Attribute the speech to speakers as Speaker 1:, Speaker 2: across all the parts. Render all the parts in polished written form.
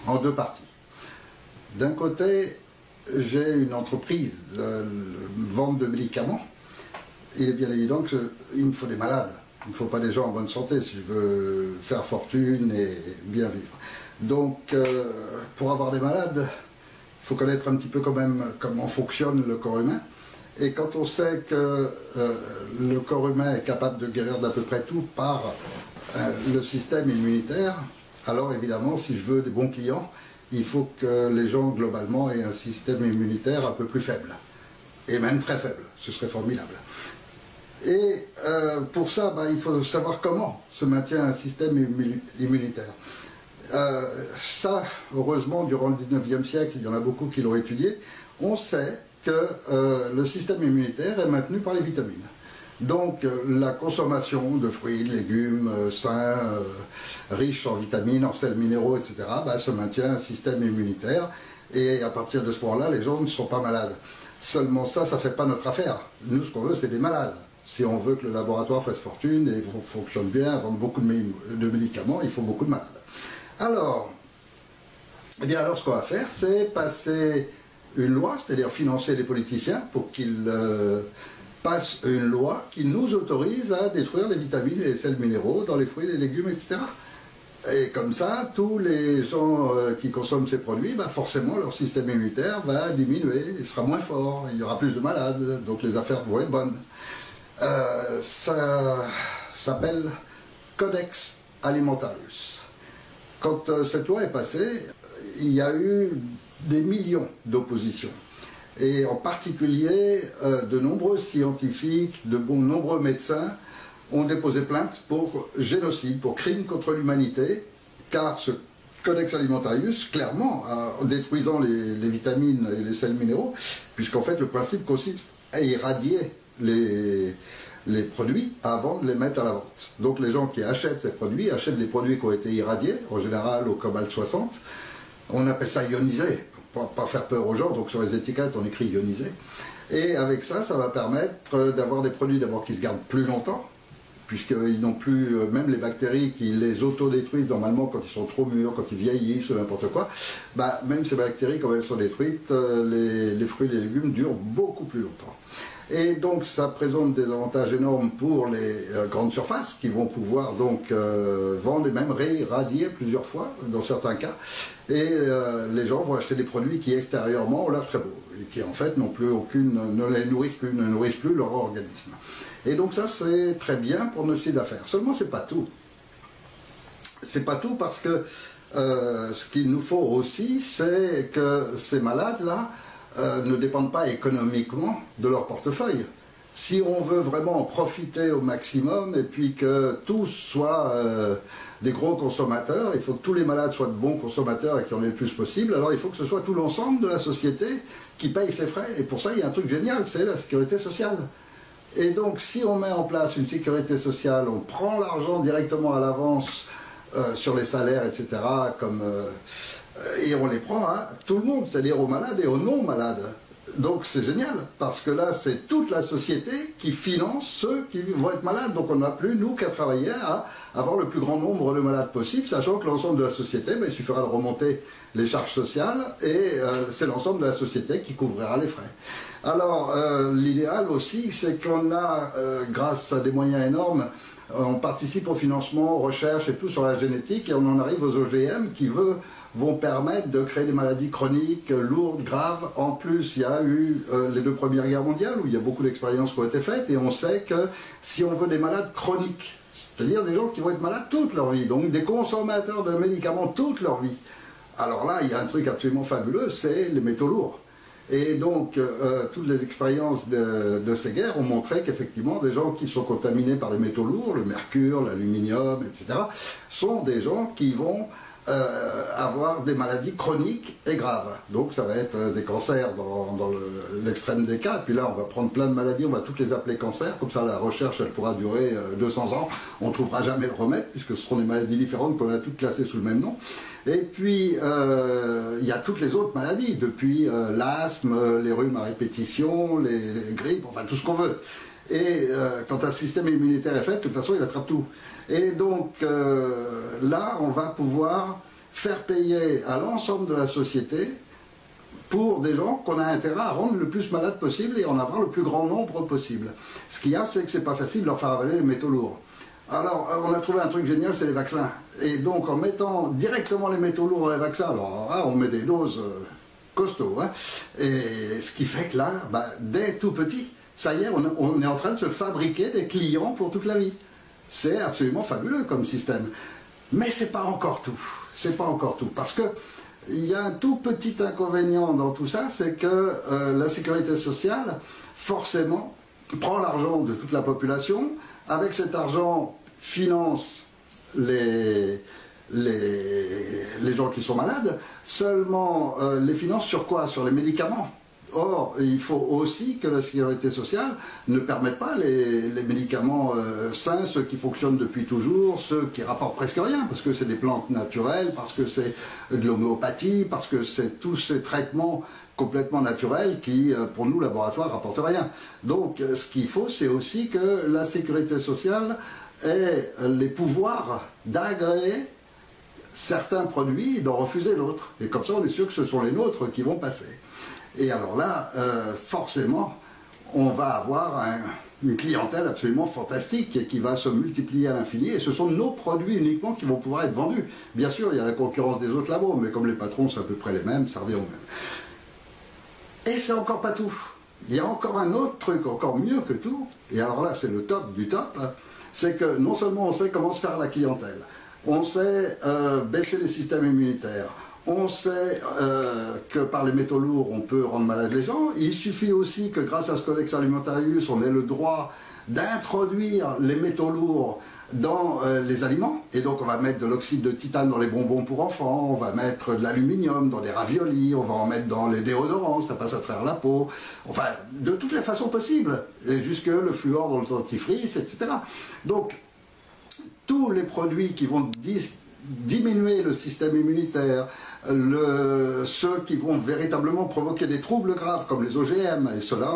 Speaker 1: en deux parties. D'un côté, j'ai une entreprise de vente de médicaments. Il est bien évident qu'il me faut des malades. Il ne me faut pas des gens en bonne santé si je veux faire fortune et bien vivre. Donc, pour avoir des malades, il faut connaître un petit peu quand même comment fonctionne le corps humain. Et quand on sait que le corps humain est capable de guérir d'à peu près tout par le système immunitaire, alors évidemment, si je veux des bons clients, il faut que les gens globalement aient un système immunitaire un peu plus faible. Et même très faible, ce serait formidable. Et pour ça, il faut savoir comment se maintient un système immunitaire. Ça, heureusement, durant le 19e siècle, il y en a beaucoup qui l'ont étudié, on sait que le système immunitaire est maintenu par les vitamines. Donc la consommation de fruits, de légumes sains, riches en vitamines, en sels minéraux, etc., se maintient un système immunitaire et à partir de ce moment-là, les gens ne sont pas malades. Seulement ça ne fait pas notre affaire. Nous, ce qu'on veut, c'est des malades. Si on veut que le laboratoire fasse fortune et fonctionne bien, vende beaucoup de médicaments, il faut beaucoup de malades. Alors, ce qu'on va faire, c'est passer une loi, c'est-à-dire financer les politiciens pour qu'ils passent une loi qui nous autorise à détruire les vitamines et les sels minéraux dans les fruits, les légumes, etc. Et comme ça, tous les gens qui consomment ces produits, forcément leur système immunitaire va diminuer, il sera moins fort, il y aura plus de malades, donc les affaires vont être bonnes. Ça s'appelle Codex Alimentarius. Quand cette loi est passée, il y a eu des millions d'oppositions. Et en particulier, de nombreux scientifiques, de nombreux médecins ont déposé plainte pour génocide, pour crime contre l'humanité, car ce Codex Alimentarius, clairement, en détruisant les vitamines et les sels minéraux, puisqu'en fait le principe consiste à irradier les produits avant de les mettre à la vente. Donc les gens qui achètent ces produits achètent des produits qui ont été irradiés, en général au cobalt 60. On appelle ça ionisé, pour pas faire peur aux gens, donc sur les étiquettes on écrit ionisé. Et avec ça, ça va permettre d'avoir des produits d'abord qui se gardent plus longtemps, puisqu'ils n'ont plus, même les bactéries qui les autodétruisent normalement quand ils sont trop mûrs, quand ils vieillissent ou n'importe quoi, même ces bactéries, quand elles sont détruites, les fruits et les légumes durent beaucoup plus longtemps. Et donc ça présente des avantages énormes pour les grandes surfaces qui vont pouvoir donc vendre et même réirradier plusieurs fois dans certains cas. Et les gens vont acheter des produits qui extérieurement ont l'air très beaux et qui en fait ne les nourrissent plus leur organisme. Et donc ça c'est très bien pour nos chiffres d'affaires. Seulement c'est pas tout. C'est pas tout parce que ce qu'il nous faut aussi, c'est que ces malades-là ne dépendent pas économiquement de leur portefeuille. Si on veut vraiment en profiter au maximum et puis que tous soient des gros consommateurs, il faut que tous les malades soient de bons consommateurs et qu'il y en ait le plus possible, alors il faut que ce soit tout l'ensemble de la société qui paye ses frais. Et pour ça, il y a un truc génial, c'est la sécurité sociale. Et donc, si on met en place une sécurité sociale, on prend l'argent directement à l'avance sur les salaires, etc., et on les prend à tout le monde, c'est-à-dire aux malades et aux non-malades. Donc c'est génial, parce que là c'est toute la société qui finance ceux qui vont être malades. Donc on n'a plus, nous, qu'à travailler à avoir le plus grand nombre de malades possible, sachant que l'ensemble de la société, il suffira de remonter les charges sociales, et c'est l'ensemble de la société qui couvrira les frais. Alors l'idéal aussi, c'est qu'on a, grâce à des moyens énormes, on participe au financement, aux recherches et tout sur la génétique, et on en arrive aux OGM qui vont permettre de créer des maladies chroniques, lourdes, graves. En plus, il y a eu les 2 premières guerres mondiales où il y a beaucoup d'expériences qui ont été faites, et on sait que si on veut des malades chroniques, c'est-à-dire des gens qui vont être malades toute leur vie, donc des consommateurs de médicaments toute leur vie, alors là, il y a un truc absolument fabuleux, c'est les métaux lourds. Et donc, toutes les expériences de ces guerres ont montré qu'effectivement, des gens qui sont contaminés par les métaux lourds, le mercure, l'aluminium, etc., sont des gens qui vont avoir des maladies chroniques et graves. Donc ça va être des cancers dans l'extrême des cas, et puis là on va prendre plein de maladies, on va toutes les appeler cancers, comme ça la recherche elle pourra durer 200 ans, on ne trouvera jamais le remède, puisque ce seront des maladies différentes qu'on a toutes classées sous le même nom. Et puis il y a toutes les autres maladies, depuis l'asthme, les rhumes à répétition, les grippes, enfin tout ce qu'on veut. Et quand un système immunitaire est fait, de toute façon il attrape tout. Et donc là on va pouvoir faire payer à l'ensemble de la société pour des gens qu'on a intérêt à rendre le plus malades possible et en avoir le plus grand nombre possible. Ce qu'il y a, c'est que c'est pas facile de leur faire avaler les métaux lourds. Alors, on a trouvé un truc génial, c'est les vaccins. Et donc, en mettant directement les métaux lourds dans les vaccins, alors là, on met des doses costauds. Hein, et ce qui fait que là, dès tout petit, ça y est, on est en train de se fabriquer des clients pour toute la vie. C'est absolument fabuleux comme système. Mais c'est pas encore tout. C'est pas encore tout. Parce que il y a un tout petit inconvénient dans tout ça, c'est que la sécurité sociale, forcément, prend l'argent de toute la population. Avec cet argent, finance les gens qui sont malades. Seulement, les finance sur quoi? Sur les médicaments. Or, il faut aussi que la sécurité sociale ne permette pas les médicaments sains, ceux qui fonctionnent depuis toujours, ceux qui rapportent presque rien, parce que c'est des plantes naturelles, parce que c'est de l'homéopathie, parce que c'est tous ces traitements complètement naturels qui, pour nous, laboratoires, rapportent rien. Donc, ce qu'il faut, c'est aussi que la sécurité sociale ait les pouvoirs d'agréer certains produits et d'en refuser d'autres. Et comme ça, on est sûr que ce sont les nôtres qui vont passer. Et alors là, forcément, on va avoir une clientèle absolument fantastique et qui va se multiplier à l'infini. Et ce sont nos produits uniquement qui vont pouvoir être vendus. Bien sûr, il y a la concurrence des autres labos, mais comme les patrons sont à peu près les mêmes, ça revient au même. Et c'est encore pas tout. Il y a encore un autre truc, encore mieux que tout. Et alors là, c'est le top du top. C'est que non seulement on sait comment se faire la clientèle, on sait baisser les systèmes immunitaires, on sait que par les métaux lourds, on peut rendre malades les gens. Il suffit aussi que grâce à ce Codex Alimentarius, on ait le droit d'introduire les métaux lourds dans les aliments. Et donc on va mettre de l'oxyde de titane dans les bonbons pour enfants, on va mettre de l'aluminium dans les raviolis, on va en mettre dans les déodorants, ça passe à travers la peau. Enfin, de toutes les façons possibles. Et jusque le fluor dans le dentifrice, etc. Donc, tous les produits qui vont diminuer le système immunitaire, ceux qui vont véritablement provoquer des troubles graves comme les OGM, et cela,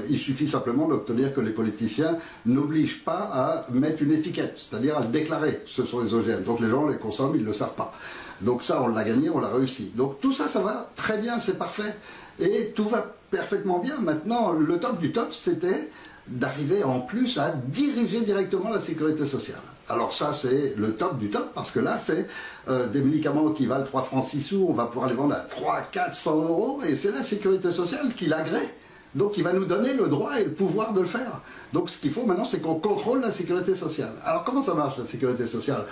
Speaker 1: il suffit simplement d'obtenir que les politiciens n'obligent pas à mettre une étiquette, c'est-à-dire à le déclarer, ce sont les OGM. Donc les gens les consomment, ils ne le savent pas. Donc ça, on l'a gagné, on l'a réussi. Donc tout ça, ça va très bien, c'est parfait. Et tout va parfaitement bien. Maintenant, le top du top, c'était d'arriver en plus à diriger directement la sécurité sociale. Alors ça, c'est le top du top, parce que là, c'est des médicaments qui valent 3 francs 6 sous, on va pouvoir les vendre à 300-400 euros, et c'est la sécurité sociale qui l'agrée. Donc il va nous donner le droit et le pouvoir de le faire. Donc ce qu'il faut maintenant, c'est qu'on contrôle la sécurité sociale. Alors comment ça marche, la sécurité sociale?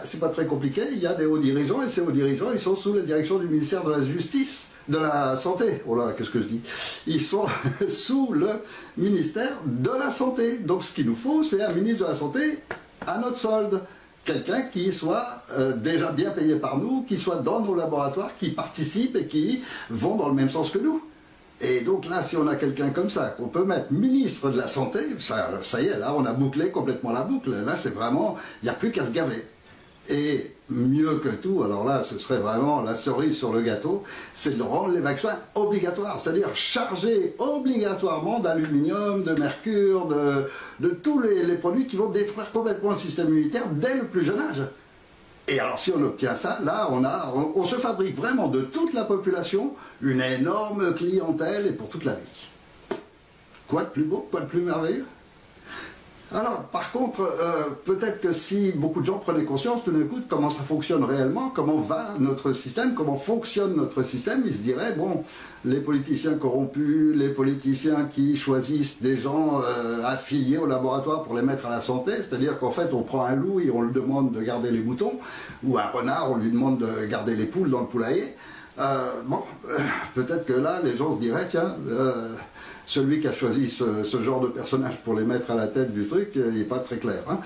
Speaker 1: C'est pas très compliqué, il y a des hauts dirigeants, et ces hauts dirigeants, ils sont sous la direction du ministère de la Justice, de la Santé. Oh là, qu'est-ce que je dis? Ils sont sous le ministère de la Santé. Donc ce qu'il nous faut, c'est un ministre de la Santé à notre solde. Quelqu'un qui soit déjà bien payé par nous, qui soit dans nos laboratoires, qui participe et qui vont dans le même sens que nous. Et donc là, si on a quelqu'un comme ça, qu'on peut mettre ministre de la Santé, ça y est, là, on a bouclé complètement la boucle. Là, c'est vraiment, il n'y a plus qu'à se gaver. Et mieux que tout, alors là, ce serait vraiment la cerise sur le gâteau, c'est de rendre les vaccins obligatoires, c'est-à-dire charger obligatoirement d'aluminium, de mercure, de tous les produits qui vont détruire complètement le système immunitaire dès le plus jeune âge. Et alors si on obtient ça, là on se fabrique vraiment de toute la population une énorme clientèle et pour toute la vie. Quoi de plus beau, quoi de plus merveilleux? Alors, par contre, peut-être que si beaucoup de gens prenaient conscience tout d'un coup de comment ça fonctionne réellement, comment va notre système, comment fonctionne notre système, ils se diraient, bon, les politiciens corrompus, les politiciens qui choisissent des gens affiliés au laboratoire pour les mettre à la santé, c'est-à-dire qu'en fait, on prend un loup et on lui demande de garder les moutons, ou un renard, on lui demande de garder les poules dans le poulailler. Peut-être que là, les gens se diraient, tiens, celui qui a choisi ce genre de personnage pour les mettre à la tête du truc, il n'est pas très clair. Hein.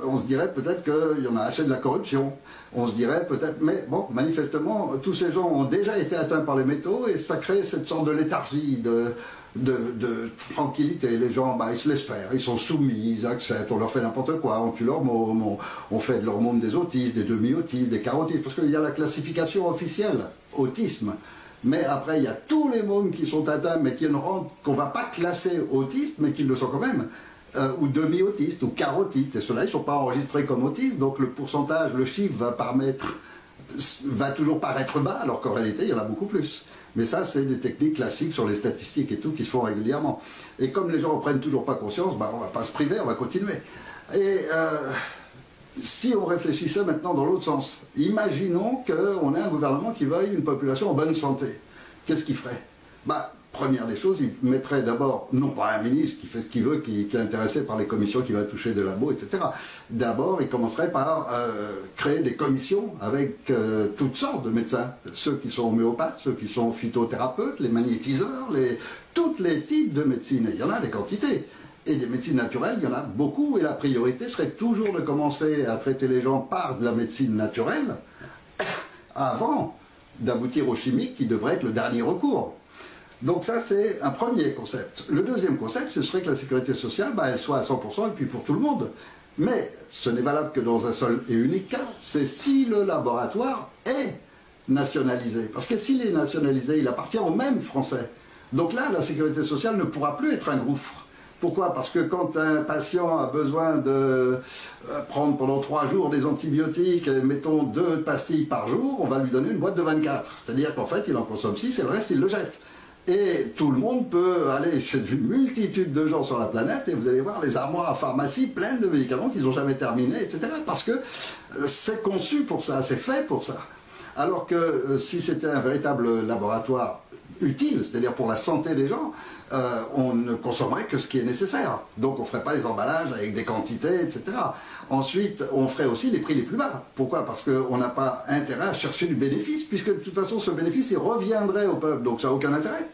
Speaker 1: On se dirait peut-être qu'il y en a assez de la corruption. On se dirait peut-être, mais bon, manifestement, tous ces gens ont déjà été atteints par les métaux et ça crée cette sorte de léthargie, de tranquillité. Les gens, ils se laissent faire, ils sont soumis, ils acceptent, on leur fait n'importe quoi, on tue leur môme, on fait de leur môme des autistes, des demi-autistes, des carotistes, parce qu'il y a la classification officielle, autisme. Mais après, il y a tous les mômes qui sont atteints, mais qu'on ne va pas classer autistes, mais qui le sont quand même, ou demi-autistes, ou carotistes. Et ceux-là, ils ne sont pas enregistrés comme autistes, donc le pourcentage, le chiffre va va toujours paraître bas, alors qu'en réalité, il y en a beaucoup plus. Mais ça, c'est des techniques classiques sur les statistiques et tout qui se font régulièrement. Et comme les gens ne prennent toujours pas conscience, on ne va pas se priver, on va continuer. Et si on réfléchissait maintenant dans l'autre sens, imaginons qu'on ait un gouvernement qui veuille une population en bonne santé. Qu'est-ce qu'il ferait? Première des choses, il mettrait d'abord, non pas un ministre qui fait ce qu'il veut, qui est intéressé par les commissions qui va toucher de labo, etc. D'abord, il commencerait par créer des commissions avec toutes sortes de médecins. Ceux qui sont homéopathes, ceux qui sont phytothérapeutes, les magnétiseurs, tous les types de médecine. Et il y en a des quantités. Et des médecines naturelles, il y en a beaucoup. Et la priorité serait toujours de commencer à traiter les gens par de la médecine naturelle avant d'aboutir aux chimiques qui devraient être le dernier recours. Donc ça, c'est un premier concept. Le deuxième concept, ce serait que la sécurité sociale, elle soit à 100% et puis pour tout le monde. Mais ce n'est valable que dans un seul et unique cas, c'est si le laboratoire est nationalisé. Parce que s'il est nationalisé, il appartient aux mêmes Français. Donc là, la sécurité sociale ne pourra plus être un gouffre. Pourquoi? Parce que quand un patient a besoin de prendre pendant 3 jours des antibiotiques, mettons 2 pastilles par jour, on va lui donner une boîte de 24. C'est-à-dire qu'en fait, il en consomme 6 et le reste, il le jette. Et tout le monde peut aller chez une multitude de gens sur la planète et vous allez voir les armoires à pharmacie pleines de médicaments qu'ils n'ont jamais terminés, etc. Parce que c'est conçu pour ça, c'est fait pour ça. Alors que si c'était un véritable laboratoire utile, c'est-à-dire pour la santé des gens, on ne consommerait que ce qui est nécessaire. Donc on ne ferait pas les emballages avec des quantités, etc. Ensuite, on ferait aussi les prix les plus bas. Pourquoi? Parce qu'on n'a pas intérêt à chercher du bénéfice, puisque de toute façon ce bénéfice il reviendrait au peuple, donc ça n'a aucun intérêt.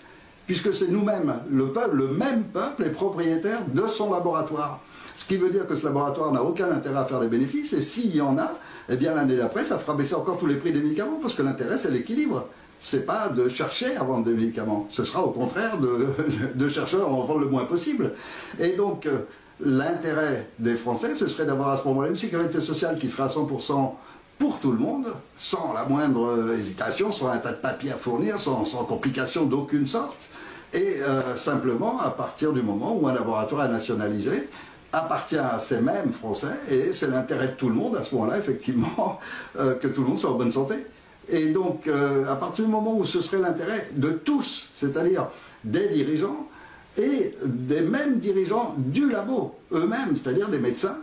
Speaker 1: Puisque c'est nous-mêmes, le peuple, le même peuple est propriétaire de son laboratoire. Ce qui veut dire que ce laboratoire n'a aucun intérêt à faire des bénéfices, et s'il y en a, eh bien l'année d'après, ça fera baisser encore tous les prix des médicaments, parce que l'intérêt c'est l'équilibre. C'est pas de chercher à vendre des médicaments, ce sera au contraire de chercher à en vendre le moins possible. Et donc, l'intérêt des Français, ce serait d'avoir à ce moment-là une sécurité sociale qui sera à 100% pour tout le monde, sans la moindre hésitation, sans un tas de papiers à fournir, sans complications d'aucune sorte, et simplement à partir du moment où un laboratoire est nationalisé, appartient à ces mêmes Français, et c'est l'intérêt de tout le monde à ce moment-là, effectivement, que tout le monde soit en bonne santé. Et donc, à partir du moment où ce serait l'intérêt de tous, c'est-à-dire des dirigeants et des mêmes dirigeants du labo eux-mêmes, c'est-à-dire des médecins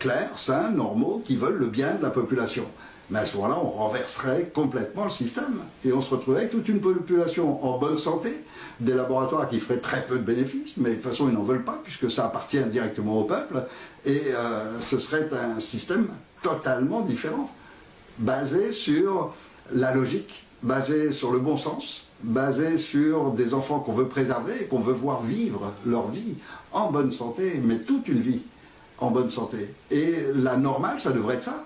Speaker 1: clairs, sains, normaux, qui veulent le bien de la population. Mais à ce moment-là, on renverserait complètement le système et on se retrouverait avec toute une population en bonne santé, des laboratoires qui feraient très peu de bénéfices, mais de toute façon, ils n'en veulent pas puisque ça appartient directement au peuple, et ce serait un système totalement différent, basé sur la logique, basée sur le bon sens, basée sur des enfants qu'on veut préserver et qu'on veut voir vivre leur vie en bonne santé, mais toute une vie en bonne santé. Et la normale, ça devrait être ça.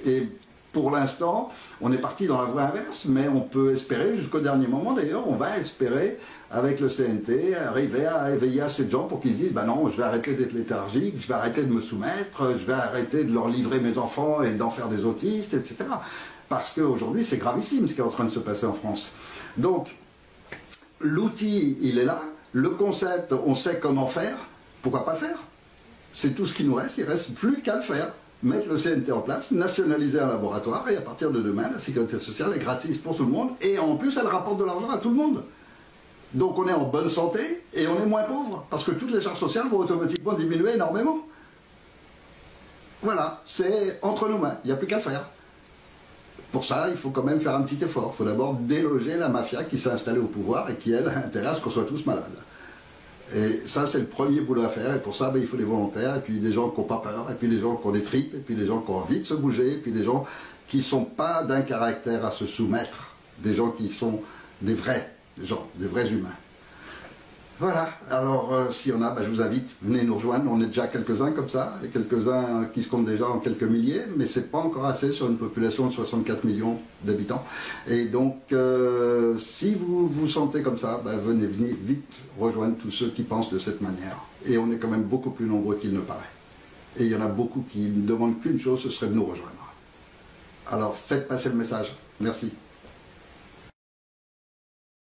Speaker 1: Et pour l'instant, on est parti dans la voie inverse, mais on peut espérer, jusqu'au dernier moment d'ailleurs, on va espérer, avec le CNT, arriver à éveiller assez de gens pour qu'ils se disent « Ben non, je vais arrêter d'être léthargique, je vais arrêter de me soumettre, je vais arrêter de leur livrer mes enfants et d'en faire des autistes, etc. » Parce qu'aujourd'hui, c'est gravissime ce qui est en train de se passer en France. Donc, l'outil, il est là. Le concept, on sait comment faire. Pourquoi pas le faire? C'est tout ce qui nous reste. Il ne reste plus qu'à le faire. Mettre le CNT en place, nationaliser un laboratoire, et à partir de demain, la sécurité sociale est gratis pour tout le monde. Et en plus, elle rapporte de l'argent à tout le monde. Donc, on est en bonne santé et on est moins pauvre. Parce que toutes les charges sociales vont automatiquement diminuer énormément. Voilà, c'est entre nos mains. Il n'y a plus qu'à le faire. Pour ça, il faut quand même faire un petit effort. Il faut d'abord déloger la mafia qui s'est installée au pouvoir et qui, elle, intéresse qu'on soit tous malades. Et ça, c'est le premier boulot à faire. Et pour ça, il faut des volontaires, et puis des gens qui n'ont pas peur, et puis des gens qui ont des tripes, et puis des gens qui ont envie de se bouger, et puis des gens qui ne sont pas d'un caractère à se soumettre. Des gens qui sont des vrais gens, des vrais humains. Voilà, alors s'il y en a, je vous invite, venez nous rejoindre, on est déjà quelques-uns comme ça, et quelques-uns qui se comptent déjà en quelques milliers, mais c'est pas encore assez sur une population de 64 millions d'habitants. Et donc, si vous vous sentez comme ça, venez vite rejoindre tous ceux qui pensent de cette manière. Et on est quand même beaucoup plus nombreux qu'il ne paraît. Et il y en a beaucoup qui ne demandent qu'une chose, ce serait de nous rejoindre. Alors faites passer le message. Merci.